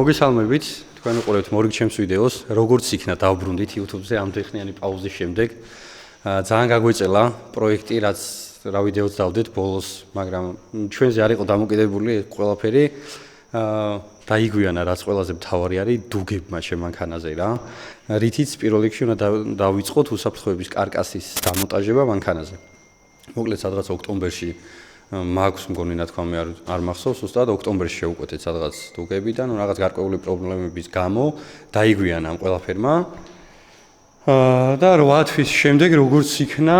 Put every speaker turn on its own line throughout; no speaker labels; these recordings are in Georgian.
მოგესალმებით, თქვენ უყურებთ მორიგ ჩემს ვიდეოს, როგორც იქნა დავბრუნდით YouTube-ზე ამდღიანი პაუზის შემდეგ. ძალიან გაგვეწელა პროექტი, რაც რა ვიდეოც დავდეთ ბოლოს, მაგრამ ჩვენზე არ იყო დამოკიდებული ყველაფერი. დაიგვიანა რაც ყველაზე მთავარი არის დუგებმა შემანქანაზე რა. რითიც პირველ რიგში უნდა დავიწყოთ უსაფრთხოების კარკასის დამონტაჟება მანქანაზე. მოკლედ სადღაც ოქტომბერში მაქვს მგონი ნათქვამი არ მახსოვს, უბრალოდ ოქტომბერში შევუკვეთეთ სადღაც დუგებიდან, რაღაც გარკვეული პრობლემების გამო დაიგვიანა ამ ყველაფერმა. და 8 თვის შემდეგ როგორც იქნა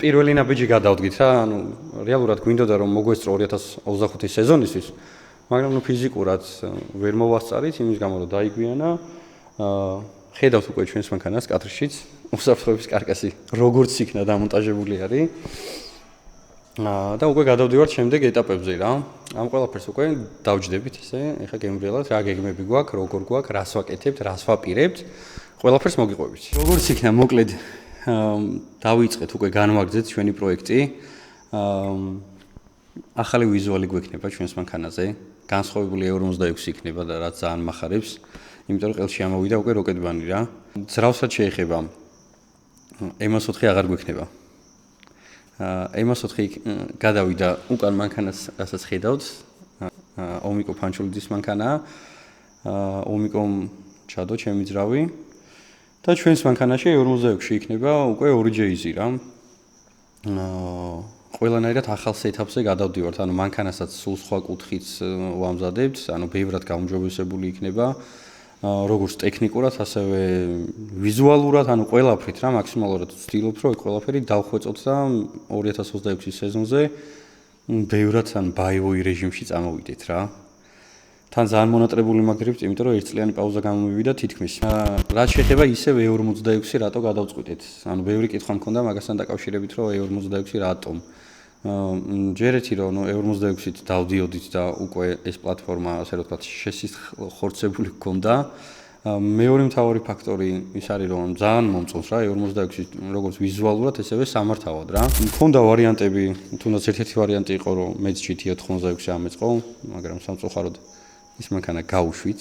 პირველი ნაბიჯი გადავდგით რა, ანუ რეალურად გვინდოდა რომ მოგვესწრო 2025 სეზონისთვის, მაგრამ ფიზიკურად ვერ მოვასწარით იმის გამო რომ დაიგვიანა. ხედავთ უკვე ჩვენს მანქანას კადრშიც, უსაფრთხოების კარკასი როგორც იქნა დამონტაჟებული არის. და უკვე გადავდივართ შემდეგ ეტაპებზე რა. ამ ყველაფერს უკვე დავჯდებით ესე, ეხლა გემრიელად რა გეგმები გვაქვს, როგორ გვაქვს, რას ვაკეთებთ, რას ვაპირებთ, ყველაფერს მოგიყვებით. როგორც იქნა მოკლედ დავიწყეთ უკვე განვაგრძეთ ჩვენი პროექტი. ახალი ვიზუალი გვექნება ჩვენს მანქანაზე, განსხვავებული Euro 26 იქნება და რაც ძალიან მახარებს, იმიტომ რომ ყელში ამოვიდა უკვე როკეტბანი რა. ძრავსაც შეეხება. M4 აღარ გვექნება. M4 გადავიდა უკან მანქანას, რასაც ხედავთ. ომიკო ფანჩულიძის მანქანაა. ომიკომ ჩადო ჩემი ძრავი. და ჩვენს მანქანაში Euro 26-ში იქნება უკვე 2J-ი რა. ყველანაირად ახალ სეტაპზე გადავდივართ, ანუ მანქანასაც სულ სხვა კუთხით ვამზადებთ, ანუ ბევრად გაუმჯობესებული იქნება. როგორც ტექნიკურად, ასევე ვიზუალურად, ანუ ყველაფრით რა, მაქსიმალურად ვცდილობ, რომ ყველაფერი დავხვეწოთ და 2026 სეზონზე ბევრად ან ბაივოი რეჟიმში წამოვიდეთ რა. თან ძალიან მონატრებული მაგდრებთ, იმიტომ რომ ერთწლიანი პაუზა გამომივიდა თითქმის. რაც შეეხება ისევ Euro 26 რატო გადავწყვიტეთ? ანუ ბევრი კითხვა მქონდა მაგასთან დაკავშირებით, რომ Euro 26 რატომ? ჯერეთი რომ Euro 26-ით დავდიოდით და უკვე ეს პლატფორმა, ასე რომ ვთქვათ, შესახორცებული გქონდა. მეორე მთავარი ფაქტორი ის არის, რომ ძალიან მომწონს რა Euro 26-ი როგორც ვიზუალურად, ესევე სამართავად რა. მქონდა ვარიანტები, თუნდაც ერთ-ერთი ვარიანტი იყო, რომ მეც GT 86 ამეწყო, მაგრამ სამწუხაროდ ის მანქანა გაუშვით.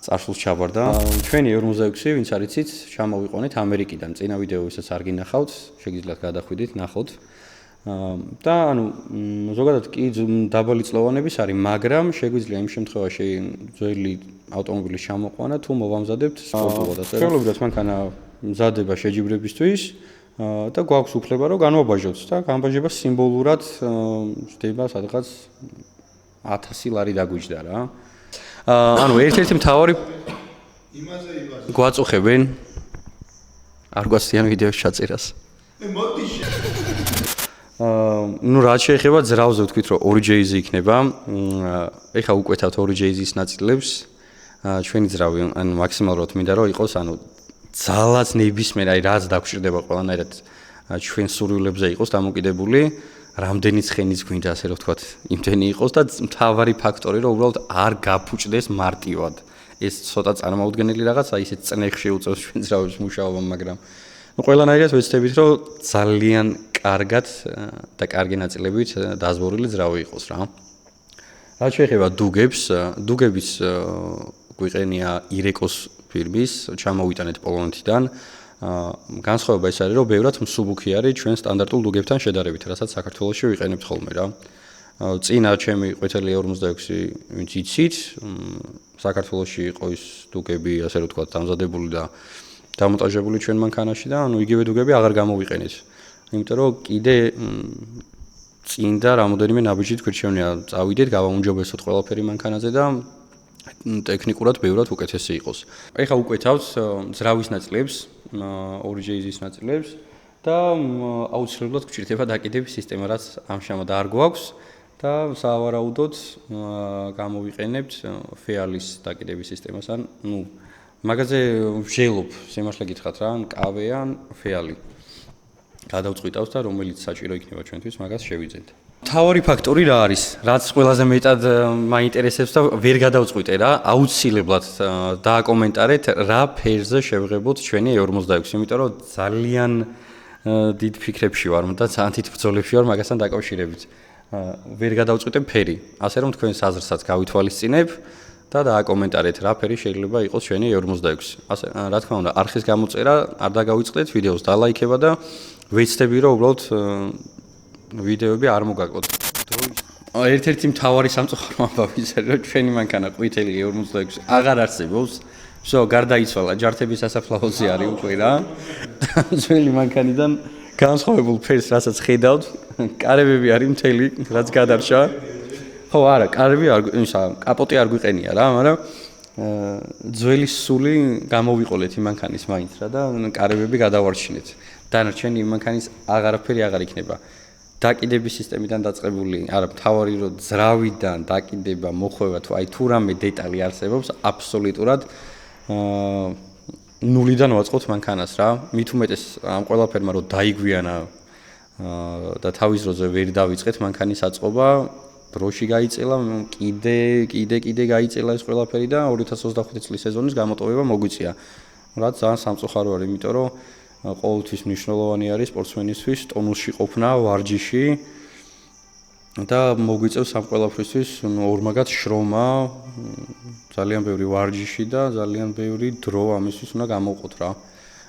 წარსულს ჩაბარდა. ჩვენი Euro 26-ი, ვინც არ იცით, ჩამოვიყონეთ ამერიკიდან. წინა ვიდეო ვისაც არ გინახავთ, შეგიძლიათ გადახვიდეთ, ნახოთ. და ანუ ზოგადად კი დაბალი წლოვანების არის, მაგრამ შეგვიძლია იმ შემთხვევაში ძველი ავტომობილის ჩამოყვანა თუ მოვამზადებთ სპორტულად ასე. ხელობრივად მანქანა მზადება შეჯიბრებისთვის და გვაქვს უფლება რომ განვაბაჟოთ და განბაჟება სიმბოლურად ხდება სადღაც 1000 ლარი დაგვიჯდა რა. ანუ ერთ-ერთი მთავარი იმაზე გვაწუხებენ არ გვასწიან ვიდეოს ჩაწერას. ну რაც შეეხება ძრავზე ვთქვით რომ 2J-ი იქნება. ეხა უკვეთავთ 2J-ის ნაწილებს. ჩვენი ძრავი ანუ მაქსიმალურად მინდა რომ იყოს ანუ ძალაც ნებისმიერ აი რაც დაგჭირდება ყველანაირად ჩვენ სურვილებზე იყოს დამოკიდებული. რამდენი ცხენიც გვინდა ასე რომ ვთქვათ იმდენი იყოს და მთავარი ფაქტორი რომ უბრალოდ არ გაფუჭდეს მარტივად. ეს ცოტა წარმოუდგენელი რაღაცა ისეთ წნეხში უწევს ჩვენ ძრავებს მუშაობა, მაგრამ ყველანაირად ვეცდებით რომ ძალიან კარგად და კარგი ნაწილებით დაზვერილი ძრავი იყოს რა. რაც შეეხება დუგებს, დუგების გვიყენია ირეკოს ფირმის, ჩამოვიტანეთ პოლონეთიდან. განსხვავება ის არის, რომ ბევრად მსუბუქი არის ჩვენ სტანდარტულ დუგებთან შედარებით, რასაც საქართველოში ვიყენებთ ხოლმე რა. წინა ჩემი ყვითელი Euro 26-ი ვინც იცით, საქართველოში იყო ის დუგები, ასე რომ ვთქვათ, დამზადებული და დამონტაჟებული ჩვენ მანქანაში და ანუ იგივე დუგები აღარ გამოვიყენეთ. იმიტომ რომ კიდე წინდა რამოდენიმე ნაბიჯით გვირჩევნია წავიდეთ, გავაუმჯობესოთ ყველაფერი მანქანაზე და ტექნიკურად ბევრად უკეთესი იყოს. ეხლა უკვეთავთ ძრავის ნაწილებს, 2J-ის ნაწილებს და აუცილებლად გვჭირდება დაკიდების სისტემა, რაც ამჟამად არ გვაქვს და სავარაუდოდ გამოვიყენებთ FEAL-ის დაკიდების სისტემას ან ну მაგაზე ვშელობ, სიმართლე გითხრათ რა, ან კავე ან FEAL-ი. გადავწყვიტავთ და რომელიც საჭირო იქნება ჩვენთვის, მაგას შევიძენთ. მთავარი ფაქტორი რა არის? რაც ყველაზე მეტად მაინტერესებს და ვერ გადავწყვიტე რა, აუცილებლად დააკომენტარეთ რა ფერზე შევღებოთ ჩვენი Euro 26, იმიტომ რომ ძალიან დიდ ფიქრებში ვარ და ძალიან დიდ ბრძოლებში ვარ მაგასთან დაკავშირებით. ვერ გადავწყვიტე ფერი, ასე რომ თქვენს აზრსაც გავითვალისწინებ და და დააკომენტარეთ რა ფერი შეიძლება იყოს ჩვენი 46. ასე რა თქმა უნდა არხის გამოწერა არ დაგავიწყდეთ, ვიდეოს დალაიქება და ვეცდები რომ უბრალოდ ვიდეოები არ მოგაკლოთ. ერთ-ერთი მთავარი სამწუხარო ამბავი ის არის რომ ჩვენი მანქანა ყვითელი 46 აღარ არსებობს. всё, გარდაიცვალა, ჯართების სასაფლაოზე არის უკვე რა. ძველი მანქანიდან განსხვავებულ ფერს რასაც ხედავთ, კარებები არის მთელი, რაც გადარჩა. ხო, არა, კარები არ კაპოტი არ გვიყენია რა, მაგრამ ძველი სული გამოვიყოლეთ იმ მანქანის მაინც რა და კარებები გადავარჩინეთ. დანარჩენი იმ მანქანის აღარაფერი აღარ იქნება. დაკიდების სისტემიდან დაწყებული, არა, მთავარი რომ ძრავიდან დაკიდება, მოხვევა თუ აი თუ რამე დეტალი არსებობს, აბსოლუტურად ნულიდან ვაწყობთ მანქანას რა. მით უმეტეს ამ ყველაფერმა რომ დაიგვიანა და თავის დროზე ვერ დავიწყეთ მანქანის აწყობა, დროში გაიწელა, კიდე გაიწელა ეს ყველაფერი და 2025 წლის სეზონის გამოტოვება მოგვიწია. რაც ძალიან სამწუხარო არის, იმიტომ რომ ყოველთვის მნიშვნელოვანი არის სპორტსმენისთვის ტონუსში ყოფნა, ვარჯიში და მოგვიწევს ამ ყველაფრისთვის ორმაგად შრომა, ძალიან ბევრი ვარჯიში და ძალიან ბევრი დრო ამისთვის უნდა გამოვყოთ რა.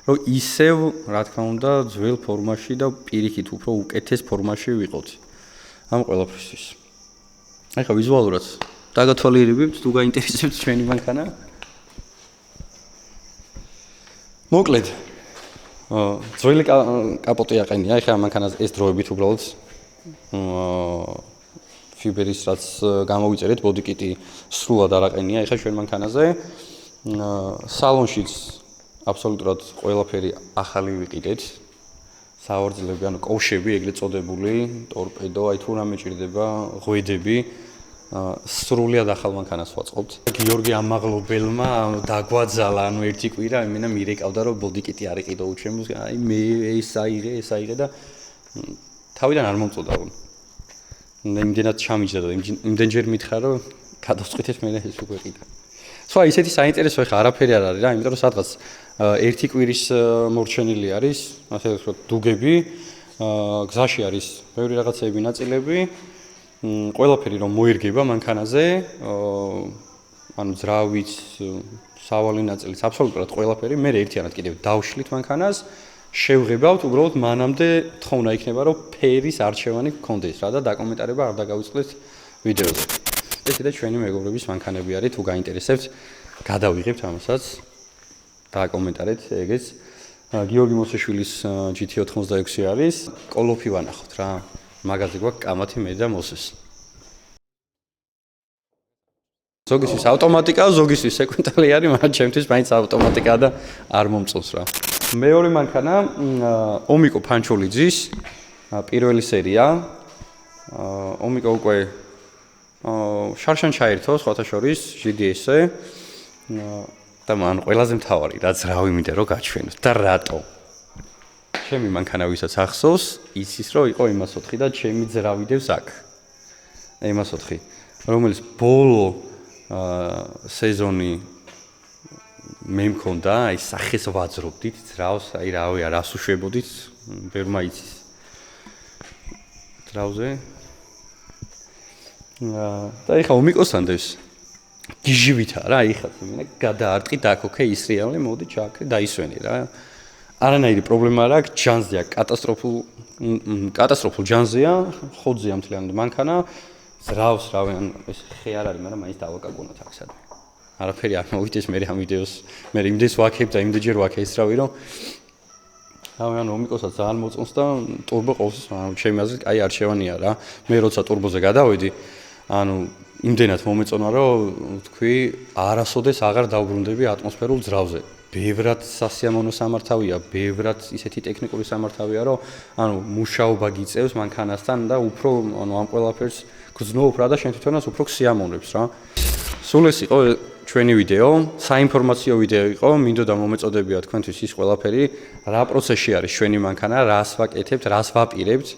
რომ ისევ, რა თქმა უნდა, ძველ ფორმაში და პირიქით უფრო უკეთეს ფორმაში ვიყოთ ამ ყველაფრისთვის. ახლა ვიზუალურად დაგათვალიერებთ, თუ გაინტერესებთ ჩვენი მანქანა. მოკლედ ძველი კაპოტი აყენია, ახლა მანქანას ეს დროებით უბრალოდ ფიბერის რაც გამოვიწერეთ, ბოდიკიტი სრულად არ აყენია, ახლა ჩვენ მანქანაზე სალონშიც აბსოლუტურად ყველაფერი ახალი ვიყიდეთ. სავარძლები, ანუ კოვშები, ეგრეთ წოდებული, ტორპედო, აი თუ რამე ჭირდება, ღვედები, სრულად ახალ მანქანას ვაწყობთ. გიორგი ამაღლობელმა დაგვაძალა, ანუ ერთი კვირა იმენა მირეკავდა, რომ ბოდიკიტი არ იყიდო უჩემოს, აი მე ეს აიღე და თავიდან არ მომწოდა. იმდენად ჩამიჯდა და იმდენჯერ მითხრა, რომ გადავწყვიტეთ მე ეს უკვე ყიდა. სხვა ისეთი საინტერესო ხა არაფერი არ არის რა, იმიტომ რომ სადღაც ერთი კვირის მორჩენილი არის, ასე ვთქვათ, დუგები, გზაში არის ბევრი რაღაცეები, ნაწილები, ყველაფერი რომ მოირგება მანქანაზე, ანუ ძრავიც, სავალი ნაწილიც, აბსოლუტურად ყველაფერი, მე ერთიანად კიდევ დავშლით მანქანას, შევღებავთ, უბრალოდ მანამდე თხოვნა იქნება, რომ ფერის არჩევანი გქონდეს რა და დაკომენტარება არ დაგავიწყდეთ ვიდეოზე. ეს და ჩვენი მეგობრების მანქანები არის, თუ გაინტერესებთ, გადავიღებთ ამასაც. დააკომენტარეთ ეგეც. გიორგი მოსაშვილის GT86 არის. კოლოფი ვანახოთ რა. მაგაზე გვაქვს კამათი მე და მოსეს. ზოგისთვის ავტომატიკა, ზოგისთვის სეკვენტალი არის, მაგრამ ჩემთვის მაინც ავტომატიკაა და არ მომწონს რა. მეორე მანქანა ომიკო ფანჩოლიძის პირველი სერია. ომიკო უკვე შარშან ჩაერთო სხვათა შორის GDS-ზე. და მან ყველაზე მთავარი რა ძრავი მინდა რომ გაჩვენოთ და რატო ჩემი მანქანა ვისაც ახსოვს იცის რომ იყო იმას 4 და ჩემი ძრავიდევს აქ იმას 4 რომელიც ბოლო სეზონი მე მქონდა აი სახეს ვაძრობდით ძრავს აი რავი რას უშვებოდით ბევრმა იცის ძრავზე და ეხა ომიკოსთან დევს გიჟივითა რა ეხლა მე გადაარტყი დაქოქე ის რეალე მოდი ჩააქრე დაისვენე რა არანაირი პრობლემა არ აქვს ჯანზია კატასტროფულ ჯანზია ხოძია მთლიანად მანქანა ზრავს რავი ან ეს ხე არ არის მაგრამ მაინც დავაკაკუნოთ აქ სადმე არაფერი არ მოვიდეს მე ამ ვიდეოს მე იმდეს ვაქებ და იმდენჯერ ვაქე ის რავი რომ რავი ანუ ომიკოსაც ძალიან მოწონს და ტურბო ყოველთვის ჩემი აზრით აი არჩევანია რა მე როცა ტურბოზე გადავედი ანუ იმდენად მომეწონა რომ თქვი არასოდეს აღარ დავბრუნდები ატმოსფერულ ძრავზე ბევრად სასიამოვნო სამართავია ბევრად ისეთი ტექნიკური სამართავია რომ ანუ მუშაობა გიწევს მანქანასთან და უფრო ანუ ამ ყველაფერს გრძნობს რა და შენ თვითონაც უფრო გსიამოვნებს რა სულ ეს იყო ჩვენი ვიდეო საინფორმაციო ვიდეო იყო მინდოდა მომეწოდებია თქვენთვის ის ყველაფერი რა პროცესში არის ჩვენი მანქანა რას ვაკეთებთ რას ვაპირებთ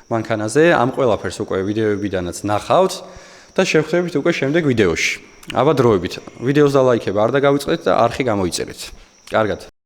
მანქანაზე ამ ყველაფერს უკვე ვიდეოებიდანაც ნახავთ და შევხვდებით უკვე შემდეგ ვიდეოში. აბა დროებით. ვიდეოს დალაიქება არ დაგავიწყდეთ და არხი გამოიწერეთ. კარგად.